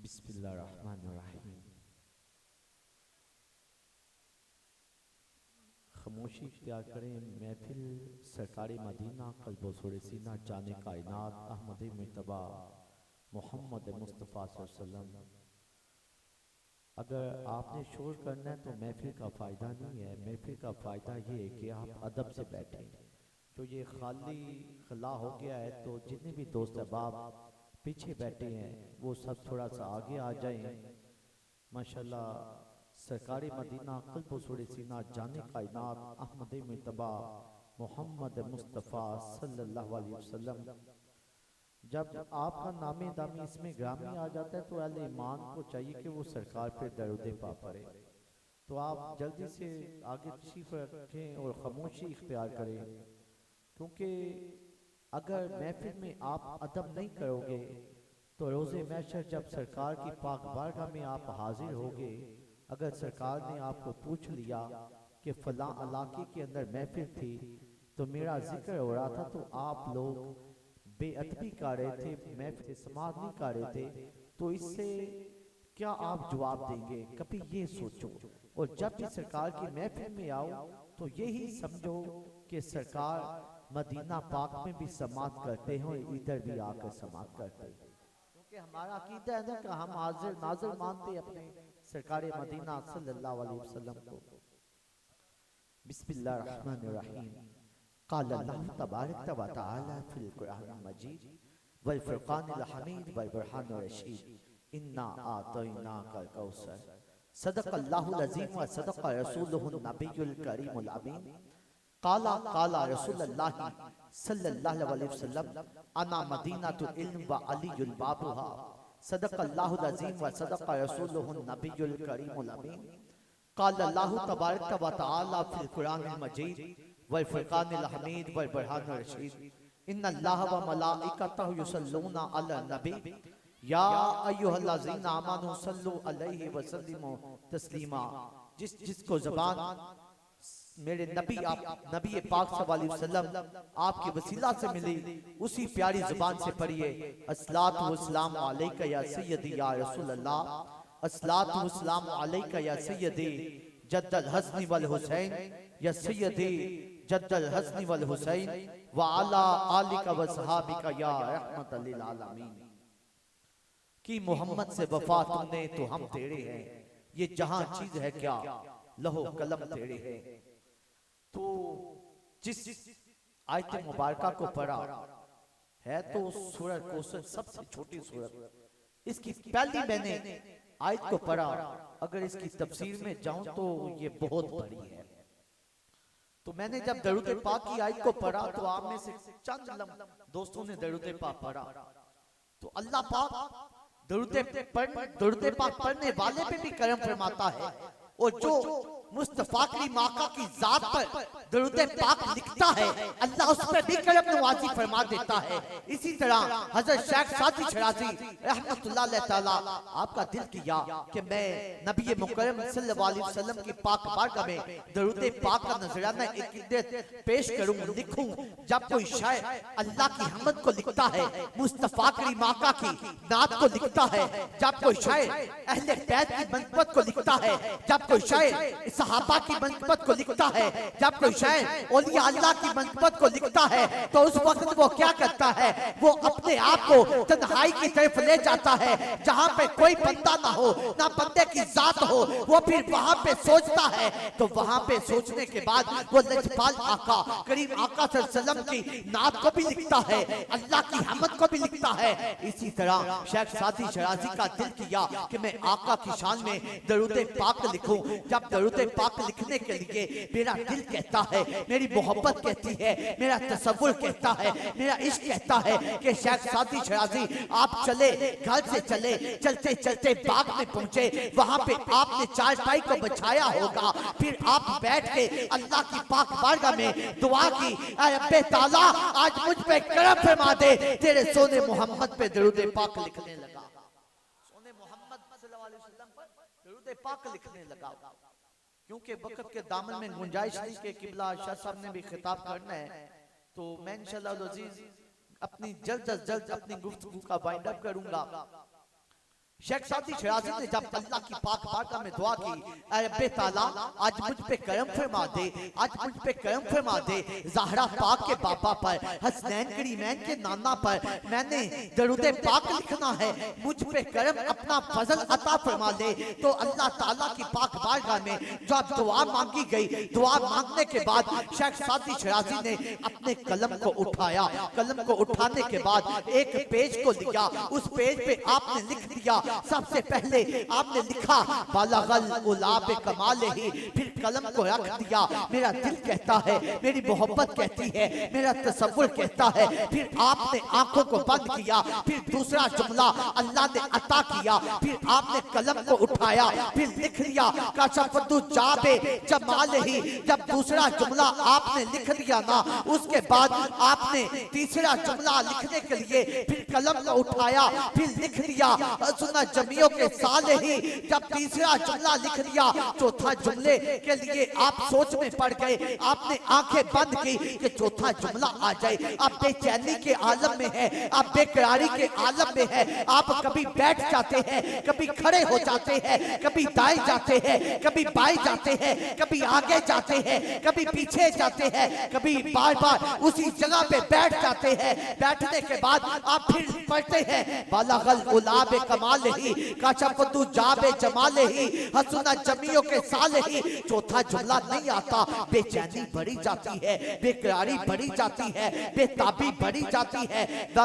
बिस्मिल्लाहिर्रहमानिर्रहीम। खामोशी इख्तियार करें। महफिल सरकारी मदीना क़ल्ब सूर सीना जाने कायनात अहमद मुर्तबा मोहम्मद मुस्तफ़ा सल्लल्लाहु अलैहि वसल्लम। अगर आपने शोर करना है तो महफिल का फ़ायदा नहीं है। महफिल का फ़ायदा ये है कि आप अदब से बैठें। तो ये खाली खला हो गया है, तो जितने भी दोस्त अहबाब पीछे बैठे हैं वो सब थोड़ा सा आगे आ जाएं। माशाल्लाह सरकारी मदीना क़ल्ब सूर सीना जाने कायनात अहमद मुर्तबा मोहम्मद मुस्तफ़ा सल्लल्लाहु अलैहि वसल्लम। जब आपका नामे दामी इसमें ग्रामी आ जाता है तो अहले ईमान को चाहिए कि वो सरकार पे दरूद पाक पढ़े। तो आप जल्दी से आगे तशरीफ रखें और खामोशी इख्तियार करें, क्योंकि अगर महफिल में आप अदब नहीं करोगे तो रोज़े महशर जब सरकार की पाक बारगाह में आप हाजिर होगे, अगर सरकार ने आपको पूछ लिया कि फलां इलाके के अंदर महफिल थी तो मेरा जिक्र हो रहा था तो आप लोग बेअदबी कर रहे थे, महफिल समाअत नहीं कर रहे थे, तो इससे क्या आप जवाब देंगे? कभी ये सोचो। और जब भी सरकार की महफिल में आओ तो यही समझो कि सरकार मदीना पाक में भी समाअत करते हैं और इधर भी आकर समाअत करते हैं, क्योंकि हमारा अकीदा है ना कि हम हाजिर नाज़िर मानते अपने सरकार मदीना सल्लल्लाहु अलैहि वसल्लम को। बिस्मिल्लाहिर्रहमानिर्रहीम। क़ाल अल्लाहु तबारक व तआला फ़िल क़ुरआनिल मजीद वल फ़ुरक़ानिल हमीद वल बुरहानिर रशीद इन्ना आतैनाकल कौसर। सदक़ल्लाहुल अज़ीम व सदक़ रसूलुहुन नबियुल करीमुल अमीन। काला रसूलुल्लाह सल्लल्लाहु अलैहि वसल्लम अना मदीनतुल इल्म व अलीयुल बाबुहा। सदक़ल्लाहुल अज़ीम व सदक़ रसूलुहुन नबियुल करीमुल अमीन। क़ाल अल्लाहु तबारक व तआला फ़िल क़ुरआनिल मजीद वल फ़ुरक़ानिल हमीद वल बुरहानिर रशीद इन्नल्लाह व मलाइकतहु युसल्लूना अलन नबी या अय्युहल्लज़ीना आमनू सल्लु अलैहि व सल्लिमू तस्लीमा। जिसको ज़बान मेरे नबी नबी पाक सल्लल्लाहु अलैहि वसल्लम आपके वसीला से मिली उसी प्यारी ज़ुबान से पढ़िए। अस्सलातु वस्सलामु अलैका या सय्यदी या रसूल अल्लाह। अस्सलातु वस्सलामु अलैका या सय्यदी जद्दल हसन वल हुसैन या सय्यदी जद्दल हसन वल हुसैन व अला आलिका व सहाबिका या रहमतल लिल आलमीन। कि मोहम्मद से वफा तुमने तो हम तेरे हैं, ये जहां चीज है क्या लहो कलम तेरे है। तो जिस आयत मुबारका को पढ़ा है तो सूरह कौसर सबसे छोटी सूरत, इसकी पहली मैंने आयत को पढ़ा, अगर इसकी तफसीर में जाऊं तो ये बहुत बड़ी है। तो मैंने जब दरूद पाक की आयत को पढ़ा तो आप में से चंद दोस्तों ने दरूद पाक पढ़ा, तो अल्लाह पाक दरूद पाक पढ़ने वाले पे भी करम फरमाता है, और जो मुस्तफा की माका की जात पर दरूद पाक लिखता है अल्लाह उस पर भी करम नवाजी फरमा देता है। इसी तरह हजरत शेख सादी शराजी रहमतुल्लाह अलैह ताला आपका दिल किया कि मैं नबी मुकर्रम सल्लल्लाहु अलैहि वसल्लम की पाक बारगाह में दरूद पाक का नजराना एक पेश करूं, लिखूं। जब कोई शायर अल्लाह की हमद को लिखता है, मुस्तफा की माका की नात को लिखता है, जब कोई शायर अहले बैत की मनक़बत को लिखता है, जब कोई शायर सहाबा की मनक़बत को लिखता है, जब कोई शायर औलिया अल्लाह की मनक़बत को लिखता है, तो उस वक्त वो क्या करता है, वो अपने आप को तन्हाई की तरफ ले जाता है जहां पे कोई बंदा ना हो, ना बंदे की जात हो। वो फिर वहां पे सोचता है, तो वहां पे सोचने के बाद वो लजपाल आका करीम आका सल्लल्लाहु अलैहि वसल्लम की नात को भी लिखता है, अल्लाह की हमद को भी लिखता है। इसी तरह शेख सादी शराजी का दिल किया कि मैं आका की शान में दरूद पाक लिखूं। जब दरूद पाक लिखने के लिए मेरा दिल कहता है, मेरी मोहब्बत कहती है, मेरा तसव्वुर कहता है, मेरा इश्क कहता है कि शेख सादी शराजी आप चले, घर से चले, चलते चलते बाग में पहुंचे, वहां पे आपने चारपाई को बिछाया होगा, फिर आप बैठ के अल्लाह की पाक बारगाह में दुआ की, ऐ रब्बे ताला आज मुझ पे करम फरमा दे, तेरे सोने मोहम्मद पे दरूद पाक लिखने लगा। सोने मोहम्मद सल्लल्लाहु अलैहि वसल्लम पर दरूद पाक लिखने लगा, क्योंकि वक्त के दामन में गुंजाइश नहीं के किबला शाह साहब ने भी खिताब करना है, तो मैं इंशाअल्लाह अज़ीज अपनी जल्द अज जल्द अपनी गुफ्तगू का वाइंड अप करूंगा। शेख सादी शिराजी ने जब अल्लाह की पाक बारगाह में दुआ की, ऐ रब्बे ताला आज मुझ पे करम फरमा दे, आज मुझ पे करम फरमा दे, ज़हरा पाक के बाबा पर, हसनैन करीमैन के नाना पर मैंने दरूद पाक लिखना है, मुझ पे करम अपना फजल अता फरमा दे। तो अल्लाह ताला की पाक बारगाह में जब दुआ मांगी गई, दुआ मांगने के बाद शेख सादी शिराजी ने अपने कलम को उठाया, कलम को उठाने के बाद एक पेज को लिया, उस पेज पे आपने लिख दिया, सबसे पहले आपने लिखा बालगल उलाब कमाल ही, फिर कलम को रख दिया। मेरा दिल कहता है, मेरी मोहब्बत कहती है, मेरा तसव्वुर कहता है, फिर आपने आंखों को बंद किया, फिर दूसरा जुमला अल्लाह ने अता किया, फिर आपने कलम को उठाया, फिर लिख दिया काशफतु जाबे जमाल ही। जब दूसरा जुमला आपने लिख दिया ना, उसके बाद आपने तीसरा जुमला लिखने के लिए फिर कलम को उठाया, फिर लिख दिया सुना जमियों के साल ही। जब तीसरा जुमला लिख दिया, चौथा जुमले के लिए आप सोच में पड़ गए, आपने आंखें बंद की कि चौथा जुमला आ जाए। आप बेचैनी के आलम में है, आप बेकरारी के आलम में है, आप कभी बैठ जाते हैं, कभी खड़े हो जाते हैं, कभी दाएं जाते हैं, कभी बाएं जाते हैं, कभी आगे जाते हैं, कभी पीछे जाते हैं, कभी बार बार उसी जगह पे बैठ जाते हैं। बैठने के बाद आप फिर पढ़ते हैं बालगल उलाब कमाल ही, काशफतु जाबे जमाल ही, हसना जमियों के साल ही। चौथा जुमला नहीं आता, बेचैनी बढ़ी जाती है, बेकरारी बढ़ी जाती है, बेताबी बढ़ी जाती है,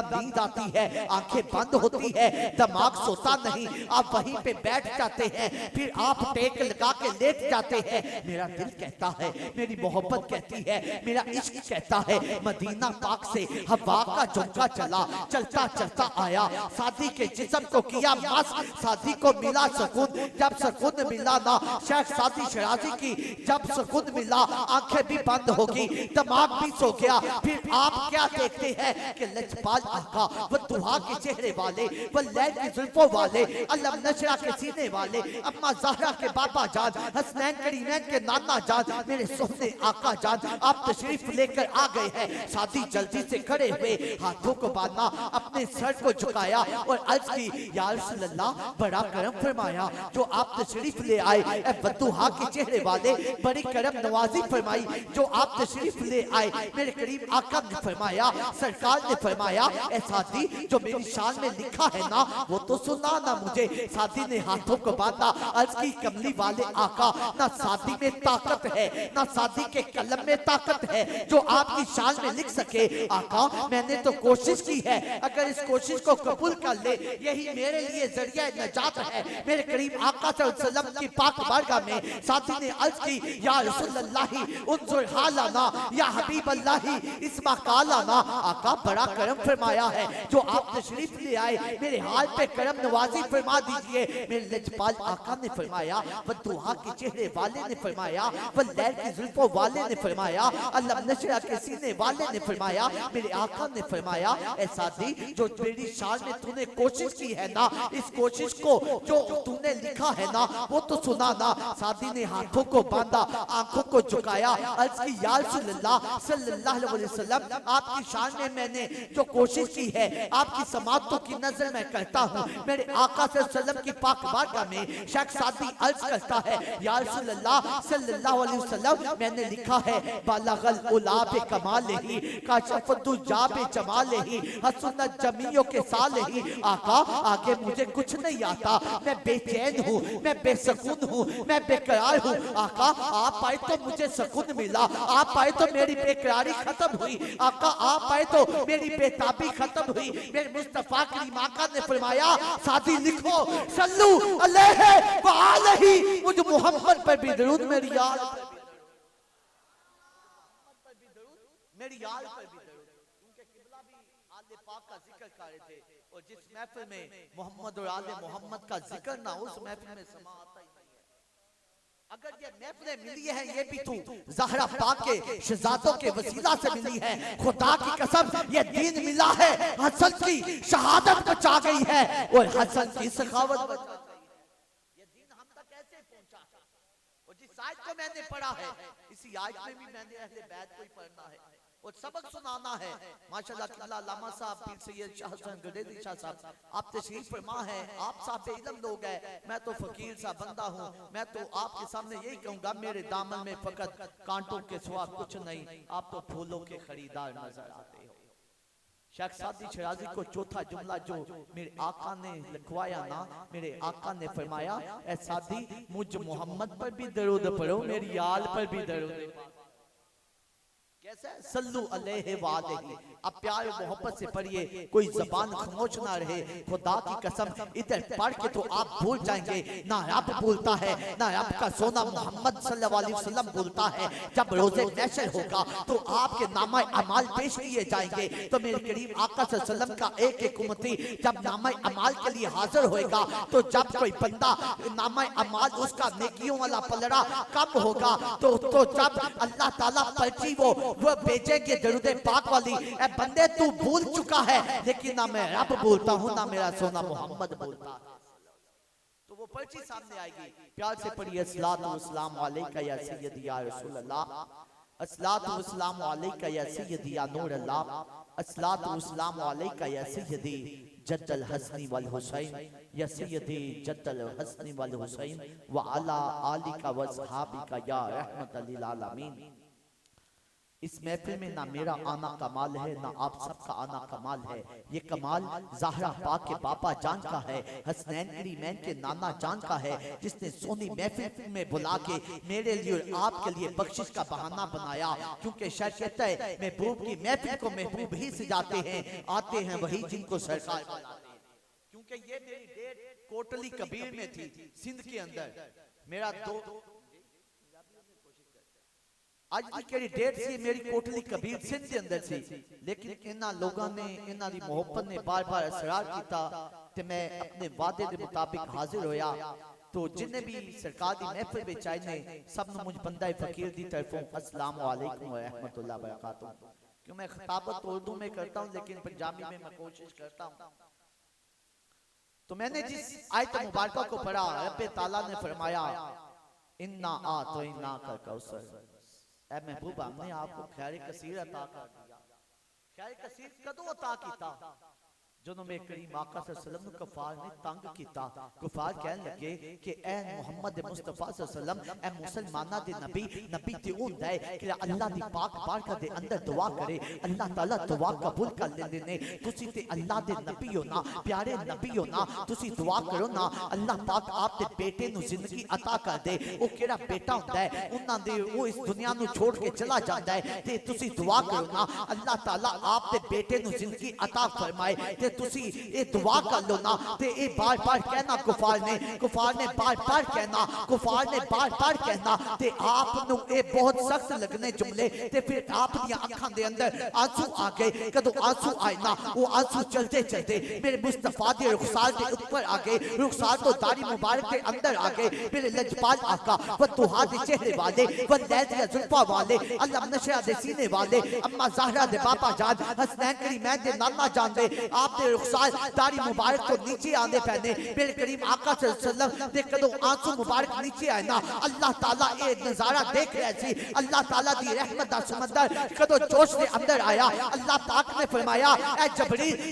नींद आती है, आंखें बंद होती है, दिमाग सोता नहीं, आप वहीं पे बैठ जाते हैं, फिर आप टेक लगा के लेट जाते हैं। मेरा दिल कहता है, मेरी मोहब्बत कहती है, मेरा इश्क कहता है। मदीना पाक से हवा का झोंका चला, चलता चलता आया, सादी के जिस्म को किया मस्त, सादी को मिला सुकून। जब सुकून मिला ना शेख सादी शिराजी की, जब सुकून मिला आंखें भी बंद होगी, दिमाग भी सो गया। फिर आप क्या देखते हैं कि लजपाल आका, वो दुहा के चेहरे वाले, वो लैल की जुल्फों वाले, अलम नशरा के सीने वाले, अम्मा ज़हरा के बाबा जान, हसनैन करीमैन के नाना जान, मेरे सोहने आका जान, आप तशरीफ लेकर आ गए हैं। सादी जल्दी से खड़े हुए, हाथों को बांधा, अपने सर को झुकाया और अर्ज की, या रसूल अल्लाह बड़ा करम फरमाया जो आप तशरीफ ले आए, ए बद्दुहा के चेहरे वाले, बड़ी करम नवाजी फरमाई जो आप तशरीफ ले आए। मेरे करीब आका ने फरमाया, सरकार ने फरमाया, ए सादी जो मेरी शान में लिखा है ना, वो तो सुना ना मुझे। सादी ने हाथों को बांधा, अर्ज की, कमली वाले आका, ना सादी में ताकत है, ना सादी के कलम में ताकत है जो आपकी शान में लिख सके। आका मैंने तो कोशिश की है, अगर इस कोशिश को कबूल कर ले, यही मेरे लिए जरिया नजात है। मेरे करीब आका सल्लल्लाहु की पाक बारगाह में साथी ने अर्ज की, या रसूल अल्लाह उन्जुर हालाना, या हबीब अल्लाह इस्मा कालाना। आका बड़ा करम फरमाया है जो आप तशरीफ ले आए, मेरे हाल पे करम नवाजी फरमा दीजिए। मेरे लजपाल आका ने फरमाया, बद्दुहा के चेहरे वाले ने फरमाया, वह लैल की जुल्फों वाले ने फरमाया, अलम नशरा के सीने वाले ने फरमाया, मेरे आका ने फरमाया, ए सादी जो मेरी शान में तूने कोशिश की है ना, इस कोशिश को जो तूने लिखा है ना, वो तो सुना ना। सादी ने हाथों को बांधा, आंखों को झुकाया, अर्ज की, या रसूलल्लाह सल्लल्लाहु अलैहि वसल्लम आपकी शान में मैंने जो कोशिश की है, आपकी समातों की नजर मैं करता हूँ। मेरे आका सल्लल्लाहु अलैहि वसल्लम की पाक बारगाह में शेख सादी अर्ज करता है, या रसूलल्लाह सल्लल्लाहु अलैहि वसल्लम मैंने लिखा है बालगल उलाब कमाल ही, काशफतु जाबे जमाल ही, हसना जमियों के साल ही। आका आगे मुझे कुछ नहीं आता, मैं बेचैन हूँ, मैं बेसकून हूँ, मैं बेकरार हूँ। आका आप आए तो मुझे सुकून मिला, आप आए तो मेरी बेकरारी खत्म हुई। आका आप आए तो मेरी बेताबी खत्म हुई। मेरे मुस्तफा करीम आका ने फरमाया, सादी लिखो सल्लू अलैहि व आलैहि, मुझ मोहम्मद पर भी दरूद, मेरी याद मेरी याद पर भी दरूद। उनके किबला भी आले पाक का जिक्र कर रहे थे, और जिस महफिल में मोहम्मद और आले मोहम्मद का जिक्र ना, उस महफिल में समा आता ही नहीं है। अगर ये महफिलें मिली है, ये भी तू ज़हरा पाक के शहजादों के वसीला से मिली है। खुदा की कसम ये दीन मिला है, हसन की शहादत बचा गई है और हसन की सखावत बचा गई है। ये दीन हम तक कैसे पहुंचा? और जिस आयत को मैंने पढ़ा है, इसी आयत में भी मैंने अहले बैत को ही पढ़ना है। और सबक सुनाना है। माशाल्लाह किबला लामा साहब पीर सैयद शाह हुसैन गडेरी शाह साहब, आप तशरीफ फरमा है, आप साहब इल्म लोग है, मैं तो फकीर सा बंदा हूँ। मैं तो आपके सामने यही कहूँगा, मेरे दामन में फकत कांटों के सिवा कुछ नहीं, आप तो फूलों के खरीदार नजर आते हो। शेख सादी शराजी को चौथा जुमला जो मेरे आका ने लिखवाया ना, मेरे आका ने फरमाया, ए सादी मुझ मोहम्मद पर भी दरूद पढ़ो, मेरी आल पर भी दरूद। कैसे सल्लु अलैहि वालैहि, अब प्यार मोहब्बत से पढ़िए, कोई जबान खामोश ना रहे। खुदा की कसम इधर पढ़ के तो आप भूल जाएंगे, ना रब बोलता है, ना रब का सोना मोहम्मद सल्लल्लाहु अलैहि वसल्लम बोलता है। जब रोजे नशर होगा तो आपके नामा अमाल पेश किए जाएंगे, तो मेरे करीम आका सल्लल्लाहु अलैहि वसल्लम का एक एक उम्मती जब नामा अमाल के लिए हाजिर होएगा, तो जब कोई बंदा नामा अमाल उसका नेकियों वाला पलड़ा कम होगा, तो जब अल्लाह ताला पर्ची वो भेजेंगे दरूद पाक वाली, ए बंदे तू भूल चुका है, लेकिन ना मैं रब बोलता हूँ, ना मेरा सोना मोहम्मद बोलता है। तो वो पर्ची सामने आएगी। प्यार से पढ़िए, अस्सलातु वस्सलामु अलैका या सय्यदी या रसूल अल्लाह, अस्सलातु वस्सलामु अलैका या सय्यदी या नूर अल्लाह, अस्सलातु वस्सलामु अलैका या सय्यदी जद्दल हसनी वल हुसैन, या सय्यदी जद्दल हसनी वल हुसैन व अला आलिका व सहाबिका या रहमतल लिल आलमीन। इस महफिल में ना मेरा आना कमाल है, ना आप सबका आना कमाल है। ये कमाल ज़हरा पाक के बाबा जान का है, हसनैन करीमैन के नाना जान का है, जिसने सोनी महफिल में बुला के मेरे लिए और आपके लिए बख्शिश का बहाना बनाया। क्योंकि शायद कहता है महबूब की महफिल को महबूब ही सजाते हैं, आते हैं वही जिनको सरकार बुलाते हैं। क्योंकि ये मेरी डेट कोटली कबीर में थी, सिंध के अंदर। मेरा आज की केड़ी डेट सी मेरी कोटली कबीर सिंध के अंदर सी, लेकिन इन्हां लोगों ने, इन्हां दी मोहब्बत ने बार बार असरार किया ते मैं अपने वादे के मुताबिक हाजिर होया। तो जिन्हें भी सरकार की महफिल में आए ने, सब मुझ बंदा फकीर की तरफों अस्सलाम वालेकुम व रहमतुल्लाह व बरकातहू। क्यों मैं खिताबत उर्दू में करता हूँ, लेकिन पंजाबी में मैं कोशिश करता हूँ। तो मैंने जिस आयत मुबारका को पढ़ा, रब्बे ताला ने फरमाया, इन्ना आतैना का कौसर, ऐ महबूब हमने आपको खैर कसीर अता कर दिया। खैर कसीर कदों अता कीता? ਜਦੋਂ मेरे करीम आका सल्लल्लाहु अलैहि वसल्लम कुफार ने तंग किया। कुफार कहने लगे कि ए मोहम्मद मुस्तफा सल्लल्लाहु अलैहि वसल्लम, ए मुसलमाना दे नबी, नबी ते हुंदा है कि अल्लाह दी पाक बारगाह दे अंदर दुआ करे, अल्लाह ताला दुआ कबूल कर लेंदे ने। तुसी ते अल्लाह दे नबी हो ना, प्यारे नबी हो ना, तुसी दुआ करो ना, अल्लाह पाक आप दे बेटे नु जिंदगी अता कर दे। ओ केड़ा बेटा हुंदा है, उन्हां दे वो इस दुनिया नु छोड़ के चला जाता है, ते तुसी दुआ करो ना, अल्लाह ताला आप दे बेटे नु जिंदगी अता फरमाए। तुसी ये दुआ कर लो ना। ते ये बार बार कहना कुफार ने बार बार कहना, कुफार ने बार बार कहना, ते आप नु ये बहुत सख्त लगने जुमले। ते फिर आप दी अखां दे अंदर आंसू आ गए। कदों आंसू आए ना, वो आंसू चलते चलते मेरे मुस्तफा दे रुखसार के ऊपर आ गए, रुखसार तो दाढ़ी मुबारक के अंदर आ गए। मेरे लजपाल आका व दुहा दे चेहरे वाले, व लैज़िया जुल्फा वाले, अल्लाह नशा दे सीने वाले, अम्मा ज़हरा दे बाबा जान, हसनैन करीमैन दे नाना जान दे, आप दे रुखसार दाढ़ी मुबारक तो नीचे आने पैने। मेरे करीम आका सल्लल्लाहु अलैहि वसल्लम दे कदों आंसू मुबारक नीचे आए ना, अल्लाह ताला ये नजारा देख रहा सी। अल्लाह ताला दी रहमत दा समंदर कदों जोश दे अंदर आया। अल्लाह पाक ने फरमाया, ए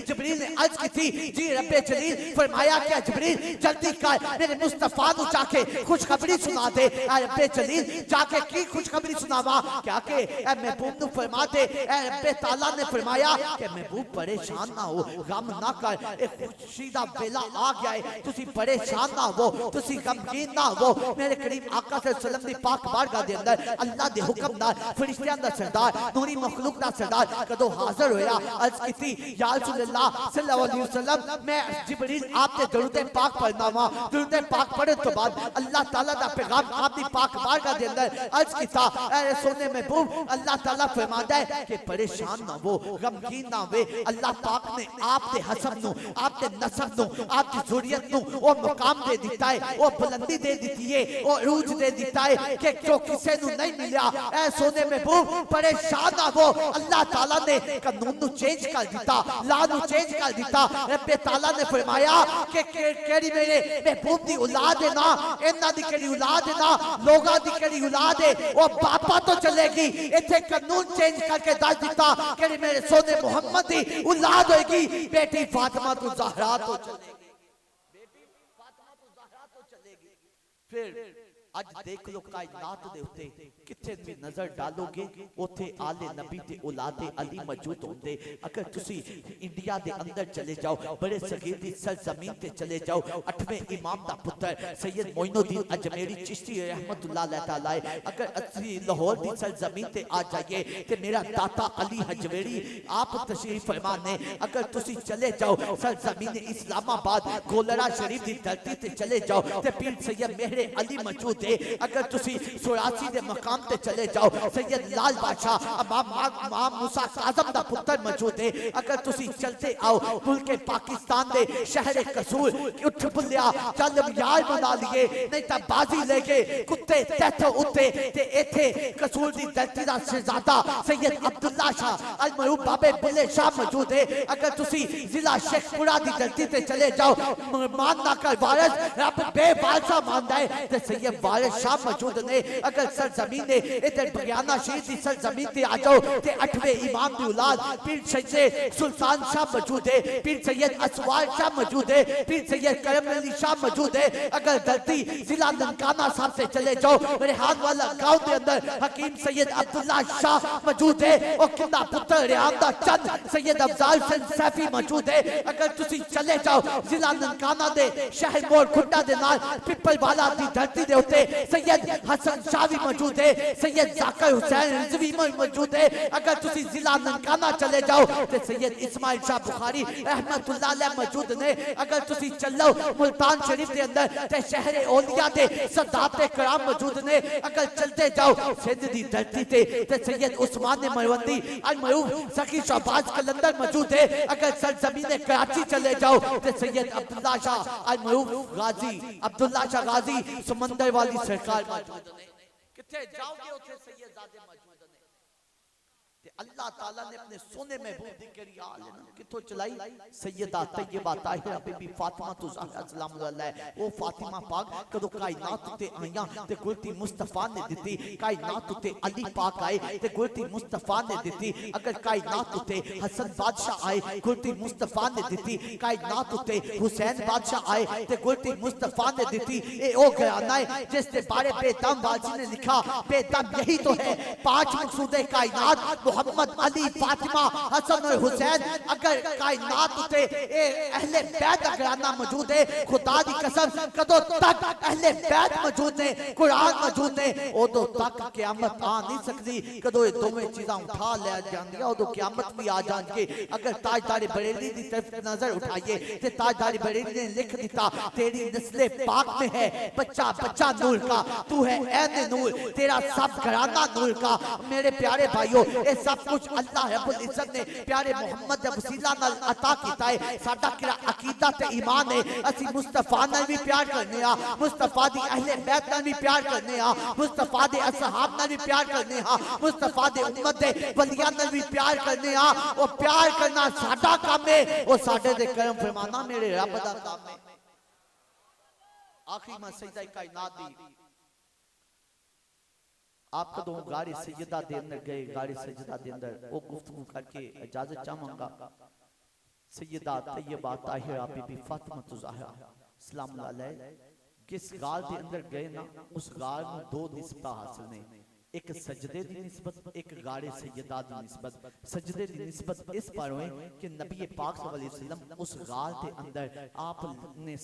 जबरील ने अर्ज की थी, जी रब्बे जलील फरमाया कि जबरील जल्दी कर मेरे मुस्तफा नु जाके खुशखबरी सुना दे। ए रब्बे जलील जाके की खुशखबरी सुनावा? क्या के ए महबूब नु फरमा दे। ए रब्बे ताला ने फरमाया कि महबूब परेशान ना हो, गम ना कर, एक खुशी दा वेला आ गया है, तुसी परेशान ना हो, तुसी गमगीन ना हो। मेरे करीम आका सल्लल्लाहु अलैहि वसल्लम दी पाक बारगाह दे अंदर अल्लाह दे हुक्म नाल फरिश्तियां दा सरदार, नूरी मखलूक दा सरदार कदों हाजिर होया। अर्ज कीती, या रसूल अल्लाह सल्लल्लाहु अलैहि वसल्लम, मैं जिब्रील आप ते दरूद पाक पढ़ना वा। दरूद पाक पढ़ने तो बाद अल्लाह ताला दा पैगाम आप दी पाक बारगाह दे अंदर अर्ज कीता, ए सोने महबूब अल्लाह ताला फरमांदा है कि परेशान ना हो, गमगीन ना हो। अल्लाह पाक ने आप आपने हसब नू, आपने नसब नू, आपकी ज़ुर्रियत नू वो मुकाम दे दिता है, वो बुलंदी दे दी है, वो अरूज दे दिता है कि जो किसी नू नहीं मिला। ऐ सोने महबूब परेशान ना हो, अल्लाह ताला ने कानून नू चेंज कर दिता, ला नू चेंज कर दिता। रब्बे ताला ने फरमाया कि केड़ी मेरे महबूब दी औलाद है ना, इन्हां दी केड़ी औलाद है ना, लोगां दी केड़ी औलाद है, वो बापा तो चलेगी। इथे कानून चेंज करके दस दिता कि मेरे सोने मोहम्मद दी औलाद होगी, बेटी फातिमा तो ज़हरा तो चलेगी, बेटी फातिमा तो ज़हरा तो चलेगी। फिर आज देख लो कायनात दे उत्ते किथे भी नजर डालोगे उथे आले नबी ते औलादे अली मौजूद होंदे। अगर तुसी इंडिया दे अंदर चले जाओ, बड़े सगीर दी सरजमीन ते चले जाओ, 8वें इमाम दा पुत्र सैयद मोइनुद्दीन अजमेरी चिश्ती रहमतुल्लाह अलैहि, अगर असली लाहौर दी सरजमीन ते आ जाइए ते मेरा दाता अली हजवेरी आप तशरीफ फरमा ने। अगर तुसी चले जाओ सरजमीन इस्लामाबाद गोलरा शरीफ दी धरती ते चले जाओ ते पीर सैयद मेहरे अली मौजूद है। अगर तुसी 84 दे मकाम ते चले जाओ सैयद लाल बादशाह इमाम मूसा काज़म दा पुत्र मौजूद है। अगर तुसी चलते आओ मुल्क पाकिस्तान दे शहर कसूर उठ बुलिया चल यार बना लिए नहीं ता बाजी लेके कुत्ते तैथ उते ते एथे कसूर दी धरती दा शहजादा सैयद अब्दुल्ला शाह अल मरूफ बाबे बुल्ले शाह मौजूद है। अगर तुसी जिला शेखपुरा दी धरती ते चले जाओ मान ना कर वारिस रब बेवारसा मानदा है ते सैयद वारिस शाह मौजूद ने। अगर सरजमीन ने इधर बगियाना शरीफ की सरजमीन पे आ जाओ ते 8वें इमाम दी औलाद पीर सैयद सुल्तान शाह मौजूद है, पीर सैयद असवार शाह मौजूद है, पीर सैयद करम अली शाह मौजूद है। अगर धरती जिला ननकाना साहब से चले जाओ रेहान वाला गांव के अंदर हकीम सैयद अब्दुल्ला शाह मौजूद है और किंदा पुत्र रेहान दा चंद सैयद अफजाल हुसैन सैफी मौजूद है। अगर तुसी चले जाओ जिला ननकाना दे शहर मोड़ खुड्डा दे नाल पिपल वाला दी धरती दे उत्ते सैयद हसन शाह भी मौजूद है, सैयद जाकिर हुसैन रिजवी मौजूद है। अगर तुसी जिला ननकाना चले जाओ तो सैयद इस्माइल शाह बुखारी रहमतुल्लाह अलैह मौजूद ने। अगर तुसी चलो मुल्तान शरीफ के अंदर ते शहर औलिया दे सदाते कराम मौजूद ने। अगर चलते जाओ सिंध दी धरती ते सैयद उस्मान मरवंदी अल मरूफ सखी शहबाज कलंदर मौजूद है। अगर सरजमीन कराची चले जाओ तो सैयद अब्दुल्ला शाह अल मरूफ गाजी अब्दुल्ला शाह गाजी समंदर वाली सरकार मौजूद ने। किथे जाओगे उथे सैयदजादे मौजूद ने। ते अल्लाह ताला ने अपने सोने महबूब दी केड़ी हाल है ना किथों चलाई सैयदा तैयबा ताहिरा बीबी फातिमा तो ज़हरा सलाम अलैहा। वो फातिमा पाक कदों कायनात ते आईयां ते गुलती मुस्तफा ने दिती, कायनात ते अली पाक आए ते गुलती मुस्तफा ने दिती। अगर कायनात ते हसन बादशाह आए गुलती मुस्तफा ने दिती, कायनात ते हुसैन बादशाह आए ते गुलती मुस्तफा ने दिती। ए ओ घराना है जिसके बारे बेदम वाजी ने लिखा बेदम यही तो है 5 मकसूदे कायनात मोहम्मद अली फातिमा हसन और हुसैन। अगर कायनात उते अहले बैत घराना मौजूद है खुदा दी कसम कदों तक अहले बैत मौजूद ने कुरान मौजूद ने उदों तक क़यामत आ नहीं सकती। कदों ये दोवें चीज़ां उठा ले जांदियां उदों क़यामत भी आ जाएगी। अगर ताजदार बरेली दी तरफ नजर उठाइए तो ताजदार बरेली ने लिख दिता तेरी नस्ले पाक में है बच्चा बच्चा नूर का, तू है ऐन नूर, तेरा सब घराना नूर का। मेरे प्यारे भाइयों ये सब कुछ अल्लाह रब्बुल इज्जत ने प्यारे मोहम्मद दे वसीला नाल अता कीता है। साडा किरा अकीदा ते ईमान है असी मुस्तफा नाल भी प्यार करने आ, मुस्तफा दी अहले बैत नाल भी प्यार करने आ, मुस्तफा दे असहाब नाल भी प्यार करने आ, मुस्तफा दे उम्मत दे वलियां नाल भी प्यार करने आ। ओ प्यार करना साडा काम है, ओ साडे दे करम फरमाना मेरे रब दा काम है। आखिरी में सजदा कायनात दी आप कदों गाड़ी सजदा दे अंदर गए गाड़ी सजदा दे अंदर वो गुफ्तगू करके इजाजत चाहूंगा सैयदा तैयबा ताहिरा बीबी फातिमा तो ज़हरा सलाम अलैहा किस गाल दे अंदर गए ना उस गाल में 2 निस्बत हासिल ने, एक सजदे दी निस्बत एक गाड़े सैयदा दी निस्बत। सजदे दी निस्बत इस पर हुई कि नबी पाक सल्लल्लाहु अलैहि वसल्लम उस गाल के अंदर आपने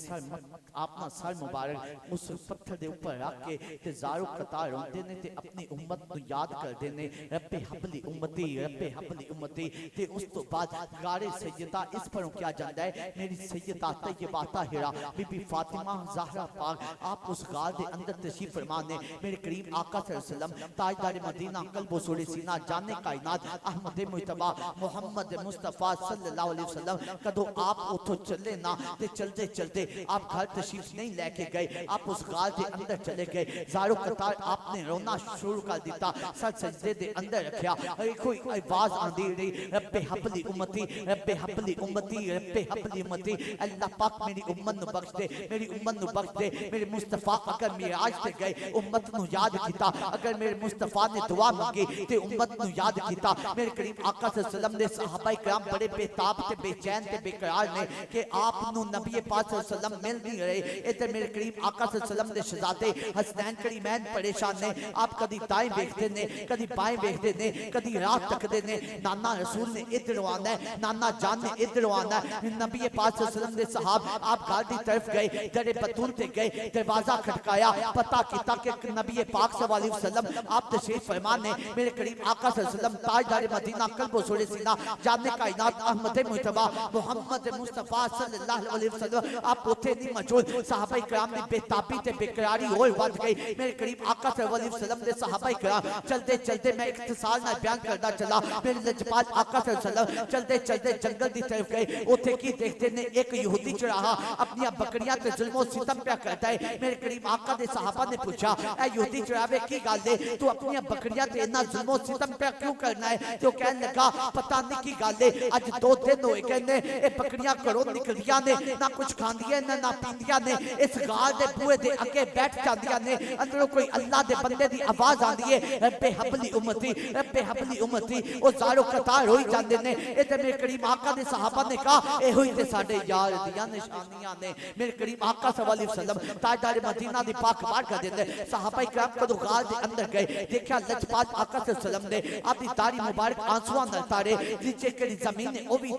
अपना सर मुबारक उस पत्थर के ऊपर रख के ते ज़ारो कतार रोंदे ने ते अपनी उम्मत को याद करते ने रब्बे हबली उम्मती रब्बे हबली उम्मती। ते उस तो बाद गाड़े सैयदा इस पर क्या जाता है मेरी सैयदा तैयबा ताहिरा बीबी फातिमा ज़हरा पाक आप उस गाल के अंदर तशरीफ फरमा ने। मेरे करीम आका सल्लल्लाहु अलैहि वसल्लम ताजदार मदीना कल्बो सूरे सीना जाने कायनात अहमद मुजतबा मोहम्मद मुस्तफा सल्लल्लाहु अलैहि वसल्लम कदों आप उठो चले ना ते चलते चलते आप घर तशरीफ नहीं लेके गए, आप उस गाल के अंदर चले गए, ज़ारो कतार आपने रोना शुरू कर दिता, सर सजदे दे अंदर रखा, कोई आवाज आंदी रही, रब्बे हबली उम्मती, रब्बे हबली उम्मती, रब्बे हबली उम्मती, अल्लाह पाक मेरी उम्मत नु बख्श दे, मेरी उम्मत नु बख्श दे। मेरे मुस्तफा अगर मिराज ते गए उम्मत नु याद किता, अगर मेरे मुस्तफा ने दुआ मांगी ते उम्मत नु याद किता। मेरे करीम आका सल्लल्लाहु अलैहि वसल्लम दे सहाबाए किराम बड़े बेताब ते बेचैन ते बेकरार ने कि आप नु नबी पाक सल्लल्लाहु अलैहि वसल्लम मिल नहीं रहे। इधर मेरे करीम आका सल्लल्लाहु अलैहि वसल्लम दे शहजादे हसनैन करीमैन परेशान ने, आप कदी दाएं देखते ने, कदी बाएं देखते ने, कदी रात तकते ने, नाना रसूल ने इधर आना है, नाना जान ने इधर आना है। नबी पाक सल्लल्लाहु अलैहि वसल्लम दे सहाब आप घर की तरफ गए, दरे बतूल ते गए, दरवाजा खटकाया, पता किया कि नबी पाक सल्लल्लाहु अलैहि वसल्लम आप तशरीफ फरमा ने। मेरे करीम आका सल्लल्लाहु अलैहि वसल्लम ताजदार मदीना कल्बो सूरे सीना जाने कायनात अहमद मुजतबा मोहम्मद मुस्तफा सल्लल्लाहु अलैहि वसल्लम आप उथे नहीं मौजूद। सहाबाए किराम की बेताबी ते बेकरारी और बढ़ गई। मेरे करीम आका सल्लल्लाहु अलैहि वसल्लम दे सहाबाए किराम चलते चलते मैं इख्तिसार नाल बयान करदा चला, मेरे लजपाल आका सल्लल्लाहु अलैहि वसल्लम चलते चलते जंगल की तरफ गए। उथे की देखते ने एक यहूदी चढ़ा अपनी बकरियां ते जुल्मो सितम पे करता है। मेरे करीम आका दे सहाबा ने पूछा ए यहूदी चढ़ावे की गल है, तू अपनी बकरियां ते इतना जुल्मो सितम पे क्यों करना है? तो कहने लगा पता नहीं की गल है, अज 2 दिन होए कहने ए बकरियां घरों निकलदियां ने, ना कुछ खांदियां ने ना पींदियां ने, इस गाल दे बूहे दे अगे बैठ जांदियां ने, अंदरों कोई अल्लाह दे बंदे दी आवाज आंदी है रब्बे हबली उम्मती, रब्बे हबली उम्मती। ओ ज़ारो कतार होई जांदे ने। इधर मेरे करीम आका दे सहाबा ने कहा ए होई ते साडे यार दियां निशानियां ने। मेरे करीम आका सल्लल्लाहु अलैहि वसल्लम ताजदार मदीना दी पाक बार कर देंदे। सहाबाए किराम कदों गाल दे अंदर गए, देखा लजपाल आका सल्लल्लाहु अलैहि वसल्लम ने अपनी दाढ़ी मुबारक आंसुआं नाल तारे, नीचे केड़ी जमीन ने ओ भी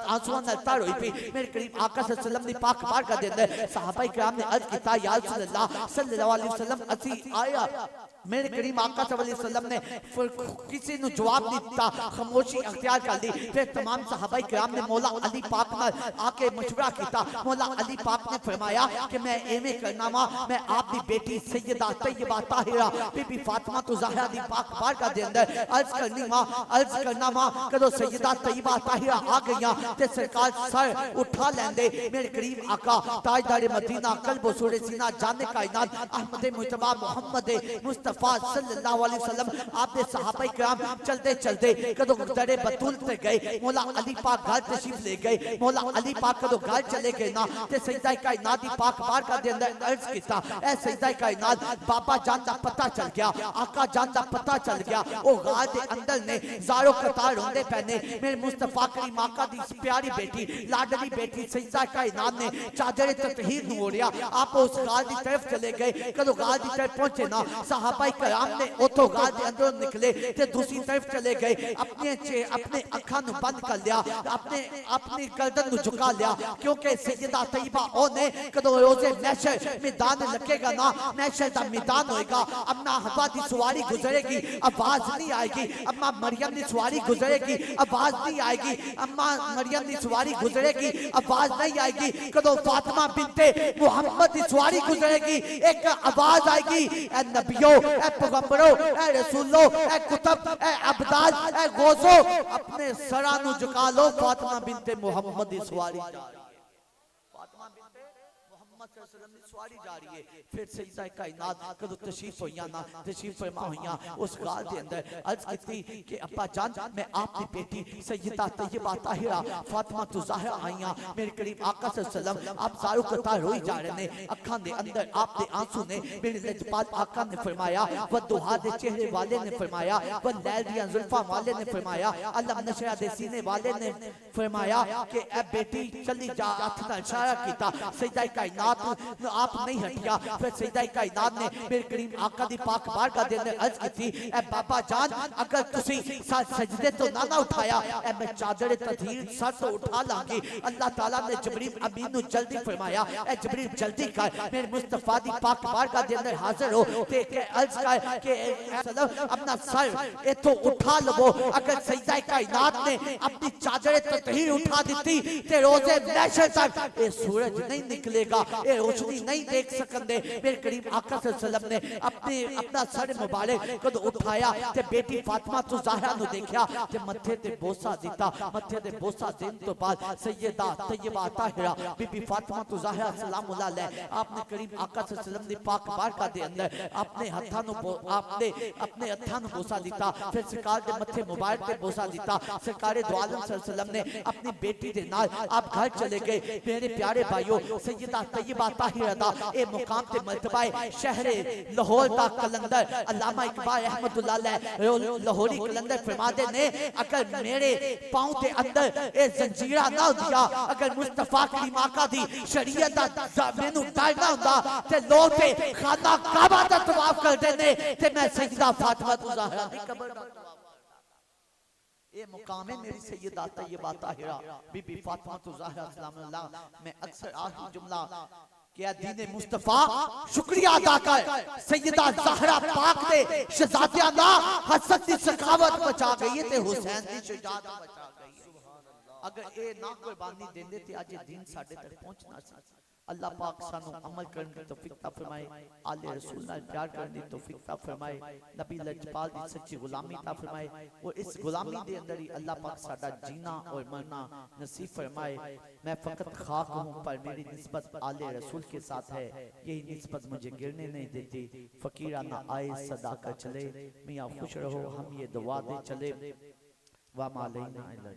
आंसुआं नाल तार होई पई। मेरे करीम आका सल्लल्लाहु अलैहि वसल्लम दी पाक बार कर देंदे। सहाबाए किराम ने अर्ज कीता या रसूलल्लाह सल्लल्लाहु अलैहि वसल्लम असी आया। मेरे करीम आका सल्लल्लाहु अलैहि वसल्लम ने किसी नु जवाब नहीं दिता, खामोशी अख्तियार कर ली। फिर तमाम सहाबाए किराम ने मौला अली पाक नाल आके मशवरा किया। मौला अली पाक ने फरमाया कि मैं एवें करना वा, मैं आपकी बेटी सैयदा तैयबा ताहिरा बीबी फातिमा तो ज़हरा दी पाक बार का दे अंदर अर्ज करनी वा, अर्ज करना वा। कदों सैयदा तैयबा ताहिरा आ गईयां ते सरकार सर उठा लेंदे। मेरे करीम आका ताजदार मदीना कल्बो सूरे सीना जाने कायनात अहमद मुजतबा मोहम्मद मुस्तफा सल्लल्लाहु अलैहि वसल्लम आपके सहाबाए किराम चलते चलते कदों दरे बतूल ते गए, मौला अली पाक घर तशरीफ ले गए। मौला अली पाक कदों घर चले गए ना ते सजदा कायनात दी पाक बार का दे अंदर अर्ज कीता ए सजदा कायनात बाबा जान दा पता चल गया, आका जान दा पता चल गया। ओ गाल दे अंदर ने ज़ारो कतार रोंदे पैने। मेरे मुस्तफा करीम आका दी प्यारी बेटी लाडली बेटी सजदा कायनात ने चादर ततहीर नु ओढ़िया, आप उस गाल दी तरफ चले गए। कदों गाल दी तरफ पहुंचे ना सहाबाए किराम ने उतो गाल दे अंदरों निकले ते दूसरी तरफ चले गए। अपने अखां नु बंद कर लिया, अपनी गर्दन नु झुका लिया, क्योंकि सैयदा तैयबा ओ ने कदों रोज़े महशर मैदान लगेगा ना, महशर दा मैदान होएगा, अम्मा हवा दी सवारी गुजरेगी आवाज नहीं आएगी, अम्मा मरियम दी सवारी गुजरेगी आवाज नहीं आएगी, अम्मा मरियम दी सवारी गुजरेगी आवाज नहीं आएगी। कदों फातिमा बिनते मोहम्मद दी सवारी गुजरेगी एक आवाज आएगी ए नबियो ए पैगंबरो ए रसूलो ए कुतुब ए अब्दाल ए गौसो अपने सरा नु झुका लो, फातिमा बिनते मोहम्मद दी सवारी जा रही है। फातिमा बिनते मोहम्मद सल्लल्लाहु अलैहि वसल्लम दी सवारी जा रही है। फिर सजदा कायनात कदों तशरीफ होइयां ना तशरीफ फरमा होइयां उस गाल दे अंदर अर्ज कीती कि अब्बा जान मैं आपकी बेटी सैयदा तैयबा ताहिरा फातिमा तो ज़हरा आईयां। मेरे करीम आका सल्लल्लाहु अलैहि वसल्लम आप ज़ारो कतार रोई जा रहे ने, अखां दे अंदर आपके आंसू ने। मेरे लजपाल आका ने फरमाया व दुहा दे चेहरे वाले ने फरमाया व लैल दियां जुल्फां वाले ने फरमाया अलम नशरा दे सीने वाले ने फरमाया कि ए बेटी चली जा, हथ नाल इशारा कीता। सजदा कायनात आप नहीं हटिया। फिर सजदा कायनात ने मेरे करीम आका दी पाक बारगाह दे अंदर अर्ज की ए बाबा जान अगर तुसी सजदे तो ना उठाया ए मैं चादर तदहीर सर तो उठा लांगी। अल्लाह ताला ने जिब्रील अमीन नु जल्दी फरमाया ए जिब्रील जल्दी कर मेरे मुस्तफा दी पाक बारगाह दे अंदर हाजिर हो ते अर्ज कर के अपना सर इथो उठा लवो। अगर सजदा कायनात ने अपनी चादर तदहीर उठा दी ते रोजे महशर तक ये सूरज नहीं निकलेगा, ये रोशनी नहीं देख सकते। मेरे करीम आका सल्लल्लाहु अलैहि वसल्लम ने अपना सर मुबारक कद उठाया ते बेटी फातिमा तो ज़हरा नु देखा ते मथे ते बोसा दिता। मथे ते बोसा देन तो बाद सैयदा तैयबा ताहिरा बीबी फातिमा तो ज़हरा सलामुल्लाह अलैहा आपने करीम आका सल्लल्लाहु अलैहि वसल्लम दी पाक बारका दे अंदर अपने हत्थां नु आपने अपने हत्थां नु बोसा दिता। फिर सरकार दे मथे मुबारक ते बोसा दिता। सरकार दो आलम सल्लल्लाहु अलैहि वसल्लम ने अपनी बेटी दे नाल आप घर चले गए। मेरे प्यारे भाइयों सैयदा तैयबा ताहिरा दा ए मुकाम ते मर्तबा है। शहरे लाहौर दा कलंदर अल्लामा इकबाल रहमतुल्लाह अलैह लाहौरी कलंदर फरमाते ने अगर मेरे पांव के अंदर ए जंजीरा ना होंदिया, अगर मुस्तफा करीम आका दी शरीयत दा मैनू डर ना हुंदा ते लोग ते खाना काबा दा तवाफ करदे ने ते मैं सैयदा फातिमा तो ज़हरा दी कब्र दा तवाफ करदा। ए मुकाम है मेरी सैयदा तैयबा ताहिरा बीबी फातिमा तो ज़हरा सलामुल्लाह। मैं अक्सर आखिरी जुमला क्या दीन मुस्तफा शुक्रिया अदा कर सैयदा ज़हरा पाक दे शहजादियां दा हसन दी सखावत बचा गई ते हुसैन दी शुजाअत बचा गई। अगर ए ना कुर्बानी देंदे ते अज दिन साडे तक पहुंचना सी। अल्लाह पाक सानू अमल करने की तौफीक अता फरमाए, आले रसूल नाल प्यार करने की तौफीक अता फरमाए, नबी लजपाल दी सच्ची गुलामी अता फरमाए और इस गुलामी दे अंदर ही अल्लाह पाक साडा जीना और मरना नसीब फरमाए। मैं फकत खाक हूँ पर मेरी निस्बत आले रसूल के साथ है, यही निस्बत मुझे गिरने नहीं देती। फकीराना आए सदा कर चले, मियाँ खुश रहो हम ये दुआ दे चले। वा मा अलैना इल्ला